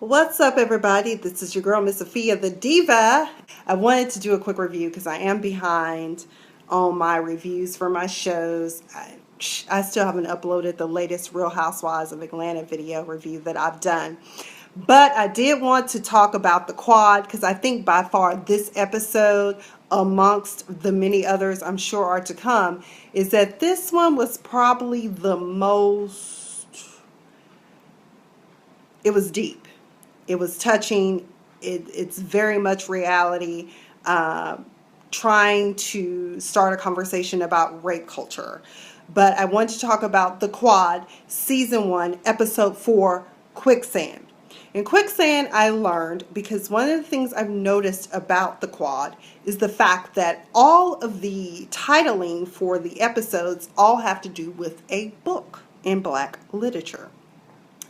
What's up, everybody? This is your girl, Miss Sophia the Diva. I wanted to do a quick review because I am behind on my reviews for my shows. I still haven't uploaded the latest Real Housewives of Atlanta video review that I've done. But I did want to talk about the quad because I think by far this episode, amongst the many others I'm sure are to come, is that this one was probably the most, it was deep. It was touching. It's very much reality, trying to start a conversation about rape culture. But I want to talk about The Quad, Season 1, Episode 4, Quicksand. In Quicksand, I learned, because one of the things I've noticed about The Quad is the fact that all of the titling for the episodes all have to do with a book in Black literature.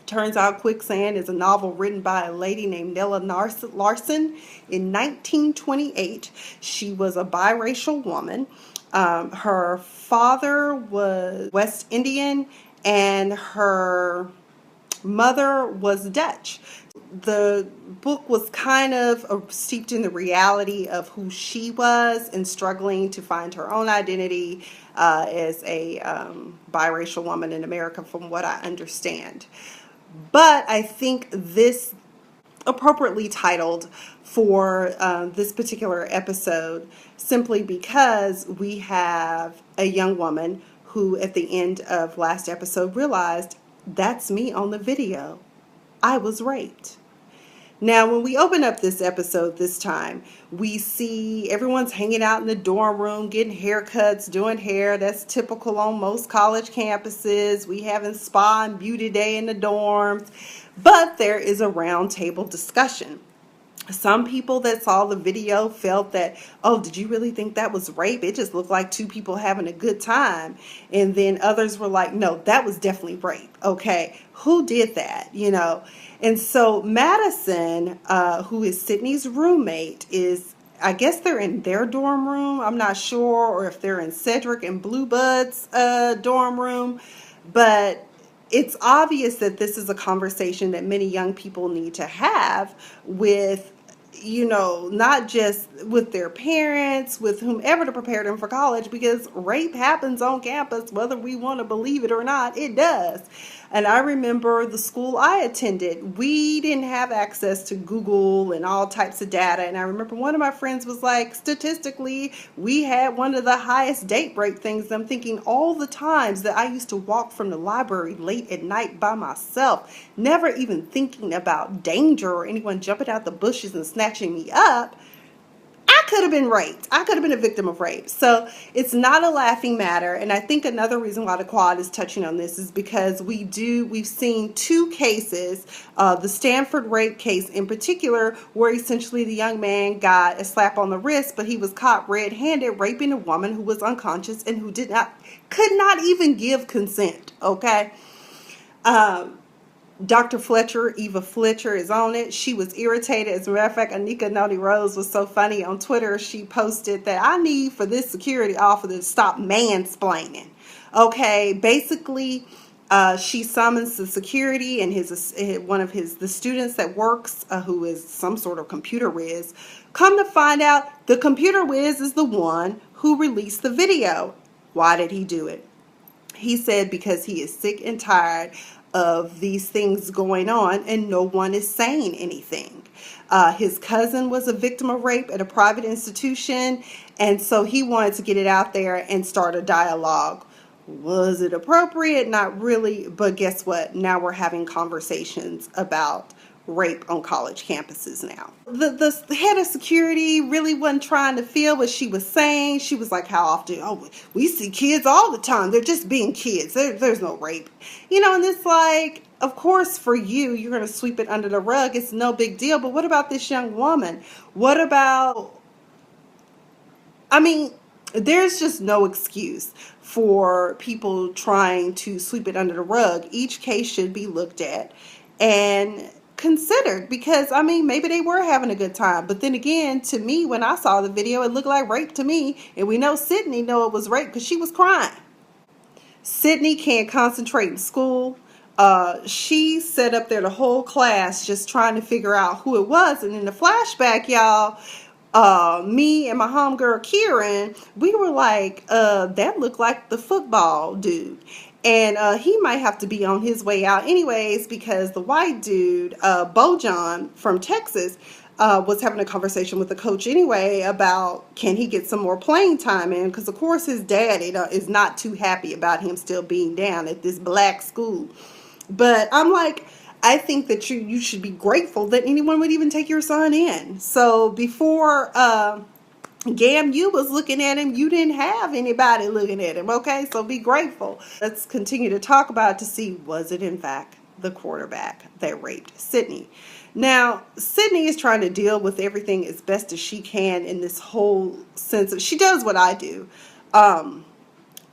Turns out Quicksand is a novel written by a lady named Nella Larson in 1928. She was a biracial woman. Her father was West Indian and her mother was Dutch. The book was kind of steeped in the reality of who she was and struggling to find her own identity as a biracial woman in America, from what I understand. But I think this appropriately titled for this particular episode simply because we have a young woman who at the end of last episode realized, that's me on the video. I was raped. Now, when we open up this episode this time, we see everyone's hanging out in the dorm room, getting haircuts, doing hair. That's typical on most college campuses. We having spa and beauty day in the dorms. But there is a round table discussion. Some people that saw the video felt that, oh, did you really think that was rape? It just looked like two people having a good time. And then others were like, no, that was definitely rape. Okay, who did that? And so Madison, who is Sydney's roommate, I guess they're in their dorm room. I'm not sure, or if they're in Cedric and Bluebud's dorm room. But it's obvious that this is a conversation that many young people need to have with, not just with their parents, with whomever to prepare them for college, because rape happens on campus, whether we want to believe it or not, it does. And I remember the school I attended, we didn't have access to Google and all types of data. And I remember one of my friends was like, statistically, we had one of the highest date rape things. And I'm thinking all the times that I used to walk from the library late at night by myself, never even thinking about danger or anyone jumping out the bushes and snatching me up. I could have been raped. I could have been a victim of rape. So it's not a laughing matter. And I think another reason why the quad is touching on this is because we've seen two cases, the Stanford rape case in particular, where essentially the young man got a slap on the wrist, but he was caught red-handed raping a woman who was unconscious and who could not even give consent. Okay. Dr. Fletcher, Eva Fletcher, is on it. She was irritated. As a matter of fact, Anika Noni Rose was so funny on Twitter. She posted that I need for this security officer to stop mansplaining. Okay, basically, she summons the security and one of the students that works, who is some sort of computer whiz. Come to find out, the computer whiz is the one who released the video. Why did he do it? He said because he is sick and tired of these things going on and no one is saying anything. His cousin was a victim of rape at a private institution, and so he wanted to get it out there and start a dialogue. Was it appropriate? Not really, but guess what? Now we're having conversations about rape on college campuses now. The head of security really wasn't trying to feel what she was saying. She was like, how often? Oh, we see kids all the time. They're just being kids. There's no rape. And it's like, of course, for you're going to sweep it under the rug. It's no big deal. But what about this young woman? What about, there's just no excuse for people trying to sweep it under the rug. Each case should be looked at and considered, because maybe they were having a good time, but then again, to me, when I saw the video, it looked like rape to me. And we know Sydney it was rape because she was crying. Sydney can't concentrate in school. She sat up there the whole class just trying to figure out who it was. And in the flashback, y'all, me and my homegirl Kieran, we were like, that looked like the football dude. And he might have to be on his way out anyways, because the white dude, Bojan from Texas, was having a conversation with the coach anyway about can he get some more playing time in, because of course his dad is not too happy about him still being down at this black school. But I'm like, I think that you should be grateful that anyone would even take your son in. So before GAMU was looking at him, you didn't have anybody looking at him, okay? So be grateful. Let's continue to talk about it to see, was it in fact the quarterback that raped Sydney? Now, Sydney is trying to deal with everything as best as she can in this whole sense of, she does what I do.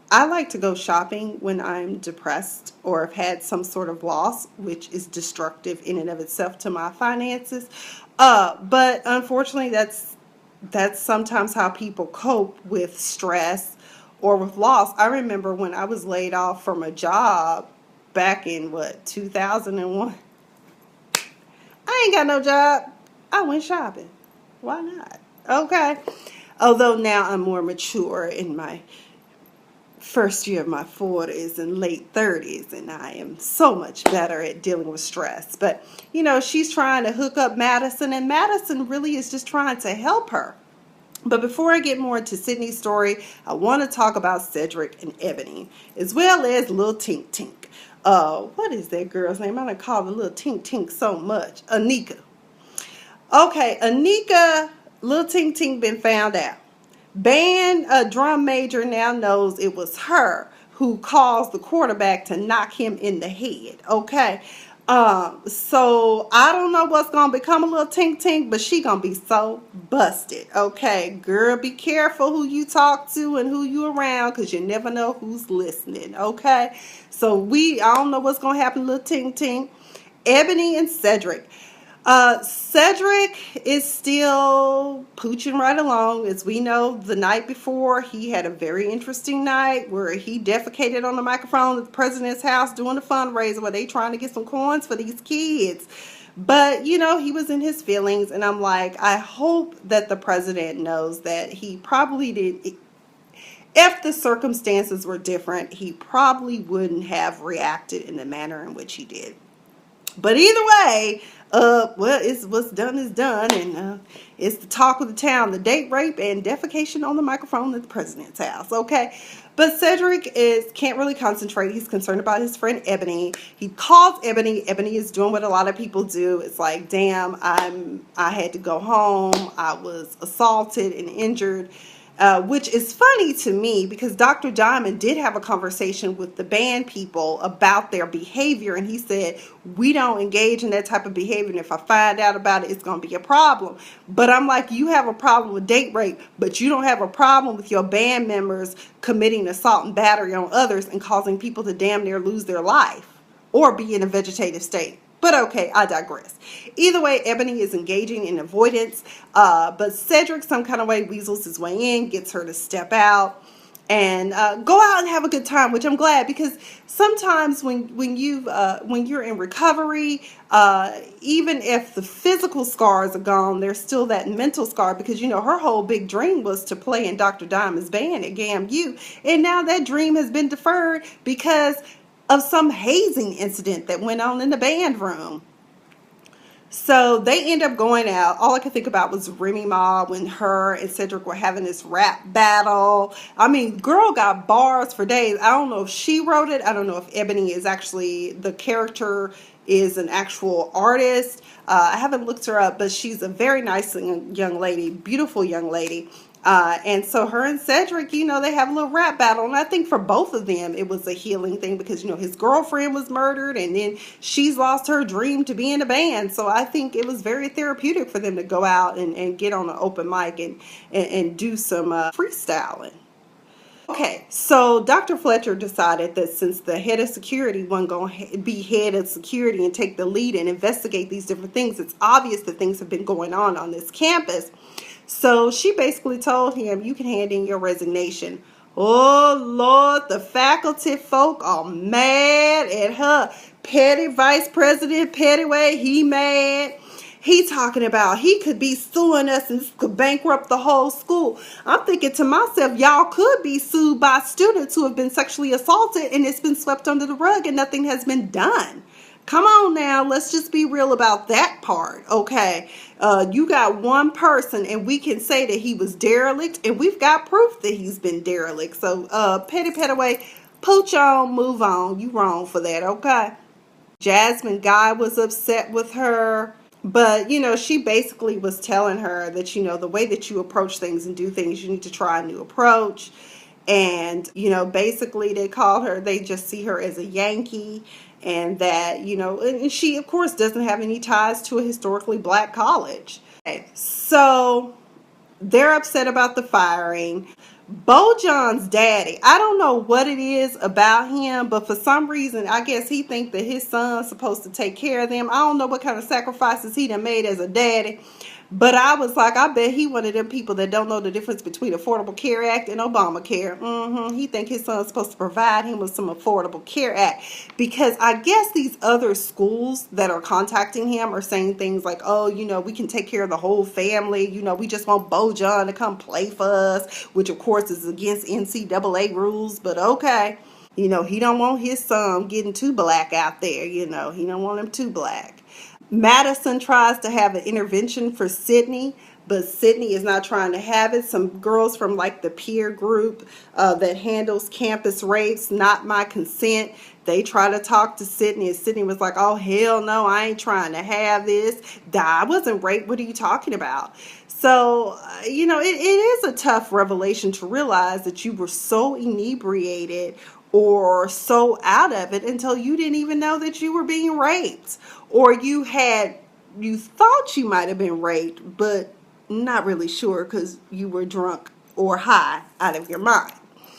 I like to go shopping when I'm depressed or have had some sort of loss, which is destructive in and of itself to my finances. But unfortunately, that's sometimes how people cope with stress or with loss. I remember when I was laid off from a job back in 2001. I ain't got no job. I went shopping. Why not? Okay. Although now I'm more mature in my first year of my 40s and late 30s, and I am so much better at dealing with stress. But, you know, she's trying to hook up Madison, and Madison really is just trying to help her. But before I get more into Sydney's story, I want to talk about Cedric and Ebony, as well as Lil Tink Tink. What is that girl's name? I don't call the Lil Tink Tink so much. Anika. Okay, Anika, Lil Tink Tink been found out. Band drum major now knows it was her who caused the quarterback to knock him in the head. Okay. So I don't know what's going to become a Lil Tink Tink, but she going to be so busted. Okay. Girl, be careful who you talk to and who you around, because you never know who's listening. Okay. So I don't know what's going to happen to Lil Tink Tink. Ebony and Cedric. Cedric is still pooching right along. As we know, the night before, he had a very interesting night where he defecated on the microphone at the president's house doing a fundraiser where they trying to get some coins for these kids. But, you know, he was in his feelings, and I'm like, I hope that the president knows that he probably did. If the circumstances were different, he probably wouldn't have reacted in the manner in which he did. But either way, well, it's what's done is done, and it's the talk of the town, the date rape and defecation on the microphone at the president's house, okay? But Cedric can't really concentrate. He's concerned about his friend Ebony. He calls Ebony. Ebony is doing what a lot of people do. It's like, damn, I had to go home. I was assaulted and injured. Which is funny to me because Dr. Diamond did have a conversation with the band people about their behavior, and he said, we don't engage in that type of behavior, and if I find out about it, it's going to be a problem. But I'm like, you have a problem with date rape, but you don't have a problem with your band members committing assault and battery on others and causing people to damn near lose their life or be in a vegetative state. But okay, I digress. Either way, Ebony is engaging in avoidance, but Cedric some kind of way weasels his way in, gets her to step out and go out and have a good time, which I'm glad, because sometimes when you're in recovery, even if the physical scars are gone, there's still that mental scar, because you know her whole big dream was to play in Dr. Diamond's band at GAMU, and now that dream has been deferred because of some hazing incident that went on in the band room. So they end up going out. All I could think about was Remy Ma when her and Cedric were having this rap battle. I mean, girl got bars for days. I don't know if she wrote it. I don't know if Ebony is actually, the character is an actual artist. I haven't looked her up, but she's a very nice young lady, beautiful young lady. And so her and Cedric, you know, they have a little rap battle. And I think for both of them, it was a healing thing because, you know, his girlfriend was murdered and then she's lost her dream to be in a band. So I think it was very therapeutic for them to go out and get on an open mic and do some freestyling. Okay, so Dr. Fletcher decided that since the head of security wasn't going to be head of security and take the lead and investigate these different things, it's obvious that things have been going on this campus. So she basically told him, you can hand in your resignation. Oh, Lord, the faculty folk are mad at her. Petty Vice President Pettyway, he mad. He talking about he could be suing us and could bankrupt the whole school. I'm thinking to myself, y'all could be sued by students who have been sexually assaulted and it's been swept under the rug and nothing has been done. Come on now, let's just be real about that part, okay? You got one person and we can say that he was derelict and we've got proof that he's been derelict. So, Petty Pettyway, pooch on, move on. You wrong for that, okay? Jasmine Guy was upset with her. But, she basically was telling her that, the way that you approach things and do things, you need to try a new approach. And, basically they just see her as a Yankee. And that, and she, of course, doesn't have any ties to a historically black college. Okay, so they're upset about the firing. Bojan's daddy, I don't know what it is about him, but for some reason, I guess he thinks that his son's supposed to take care of them. I don't know what kind of sacrifices he done made as a daddy, but I was like, I bet he one of them people that don't know the difference between Affordable Care Act and Obamacare. He think his son's supposed to provide him with some Affordable Care Act, because I guess these other schools that are contacting him are saying things like, oh, we can take care of the whole family. We just want Bojan to come play for us, which of course is against NCAA rules, but okay. He don't want his son getting too black out there. He don't want him too black. Madison tries to have an intervention for Sydney, but Sydney is not trying to have it. Some girls from like the peer group that handles campus rapes, Not My Consent, they try to talk to Sydney, and Sydney was like, oh, hell no, I ain't trying to have this. I wasn't raped. What are you talking about? So, it is a tough revelation to realize that you were so inebriated or so out of it until you didn't even know that you were being raped, or you thought you might have been raped, but not really sure because you were drunk or high out of your mind.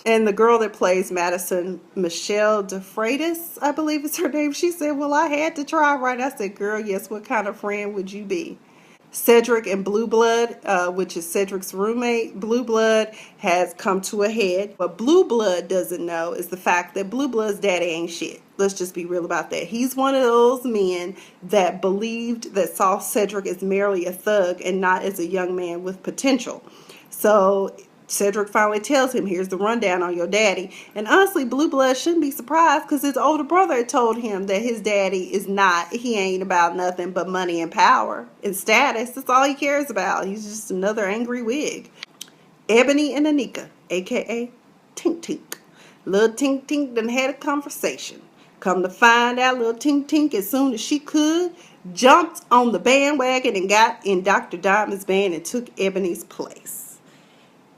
And the girl that plays Madison, Michelle DeFreitas, I believe is her name, she said, well, I had to try, right? I said, girl, yes, what kind of friend would you be? Cedric and Blue Blood, which is Cedric's roommate, Blue Blood has come to a head. What Blue Blood doesn't know is the fact that Blue Blood's daddy ain't shit. Let's just be real about that. He's one of those men that saw Cedric as merely a thug and not as a young man with potential. So Cedric finally tells him, here's the rundown on your daddy. And honestly, Blue Blood shouldn't be surprised because his older brother had told him that his daddy he ain't about nothing but money and power and status. That's all he cares about. He's just another angry wig. Ebony and Anika, a.k.a. Tink Tink. Lil Tink Tink done had a conversation. Come to find out, Lil Tink Tink, as soon as she could, jumped on the bandwagon and got in Dr. Diamond's band and took Ebony's place.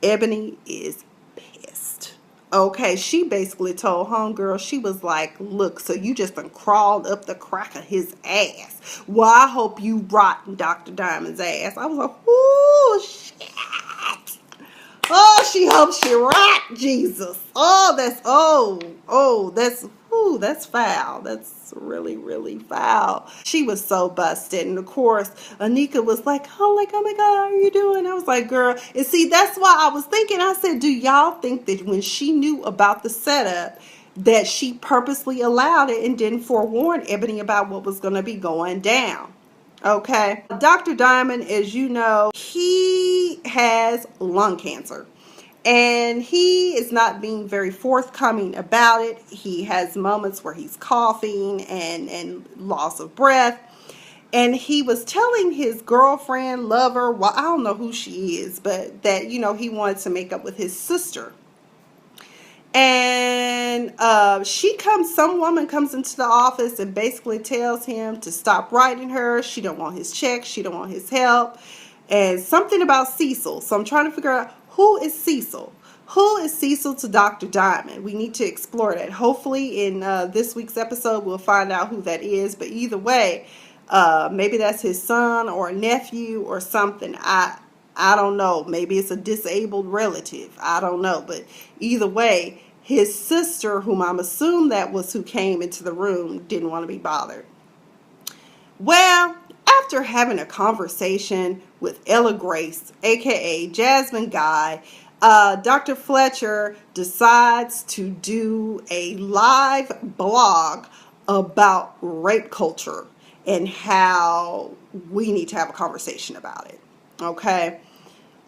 Ebony is pissed. Okay, she basically told homegirl, she was like, look, so you just done crawled up the crack of his ass. Well, I hope you rot in Dr. Diamond's ass. I was like, oh, shit. Oh, she hopes she rot, Jesus. That's foul. That's really, really foul. She was so busted. And of course, Anika was like, oh my God, how are you doing? I was like, girl, and see, that's why I was thinking, I said, do y'all think that when she knew about the setup, that she purposely allowed it and didn't forewarn Ebony about what was going to be going down? Okay. Dr. Diamond, as you know, he has lung cancer. And he is not being very forthcoming about it. He has moments where he's coughing and loss of breath. And he was telling his girlfriend, lover, well, I don't know who she is, but that, he wanted to make up with his sister. And some woman comes into the office and basically tells him to stop writing her. She don't want his check. She don't want his help. And something about Cecil. So I'm trying to figure out, who is Cecil? Who is Cecil to Dr. Diamond? We need to explore that. Hopefully in this week's episode, we'll find out who that is. But either way, maybe that's his son or a nephew or something. I don't know. Maybe it's a disabled relative. I don't know. But either way, his sister, whom I'm assuming that was who came into the room, didn't want to be bothered. Well, after having a conversation with Ella Grace, aka Jasmine Guy, Dr. Fletcher decides to do a live blog about rape culture and how we need to have a conversation about it. Okay.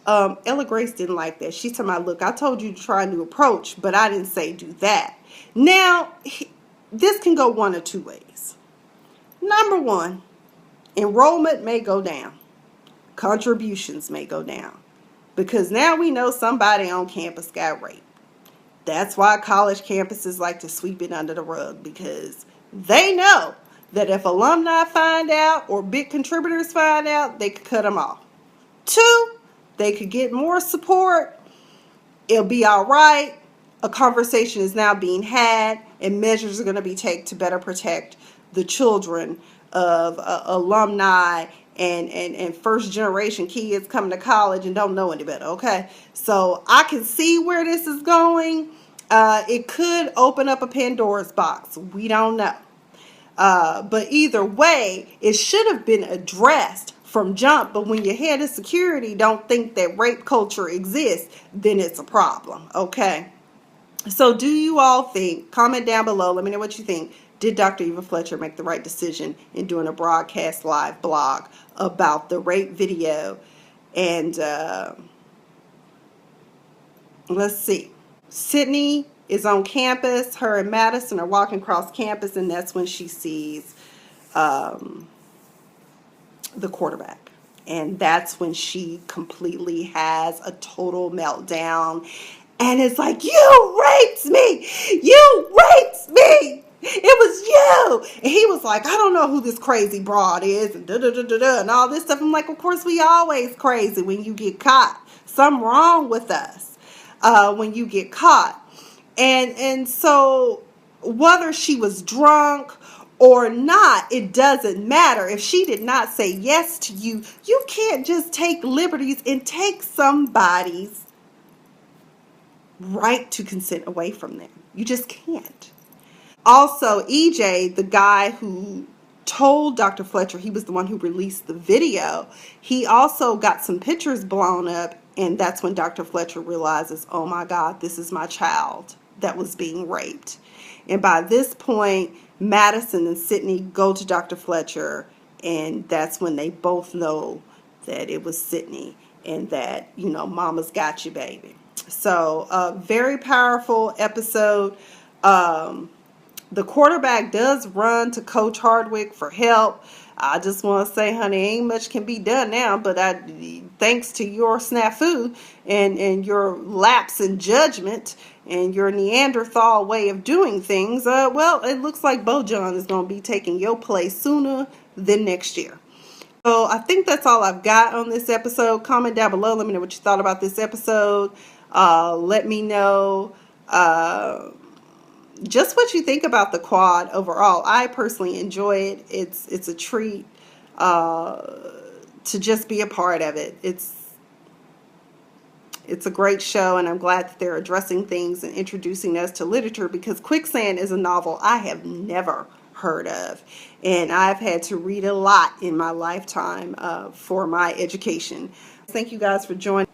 Ella Grace didn't like that. She told me, look, I told you to try a new approach, but I didn't say do that. Now, this can go one of two ways. Number one, enrollment may go down. Contributions may go down. Because now we know somebody on campus got raped. That's why college campuses like to sweep it under the rug, because they know that if alumni find out or big contributors find out, they could cut them off. Two, they could get more support. It'll be all right. A conversation is now being had, and measures are going to be taken to better protect the children of alumni and first generation kids coming to college and don't know any better. Okay, so I can see where this is going. It could open up a Pandora's box. We don't know. But either way, it should have been addressed from jump. But when your head of security don't think that rape culture exists, then it's a problem. Okay. So do you all think, comment down below, let me know what you think. Did Dr. Eva Fletcher make the right decision in doing a broadcast live blog about the rape video? And let's see. Sydney is on campus. Her and Madison are walking across campus, and that's when she sees the quarterback. And that's when she completely has a total meltdown. And it's like, you raped me! You raped me! It was you! And he was like, I don't know who this crazy broad is, and da-da-da-da-da, and all this stuff. I'm like, of course, we always crazy when you get caught. Something wrong with us when you get caught. And so whether she was drunk or not, it doesn't matter. If she did not say yes to you, you can't just take liberties and take somebody's right to consent away from them. You just can't. Also, EJ, the guy who told Dr. Fletcher he was the one who released the video, he also got some pictures blown up, and that's when Dr. Fletcher realizes, oh my God, this is my child that was being raped. And by this point, Madison and Sydney go to Dr. Fletcher, and that's when they both know that it was Sydney and that, you know, mama's got you, baby. So, very powerful episode. The quarterback does run to Coach Hardwick for help. I just want to say, honey, ain't much can be done now, but thanks to your snafu and your lapse in judgment and your Neanderthal way of doing things, well, it looks like Bojan is going to be taking your place sooner than next year. So I think that's all I've got on this episode. Comment down below. Let me know what you thought about this episode. Let me know just what you think about the quad overall. I personally enjoy it. It's a treat to just be a part of it. It's a great show, and I'm glad that they're addressing things and introducing us to literature, because Quicksand is a novel I have never heard of, and I've had to read a lot in my lifetime for my education. Thank you guys for joining.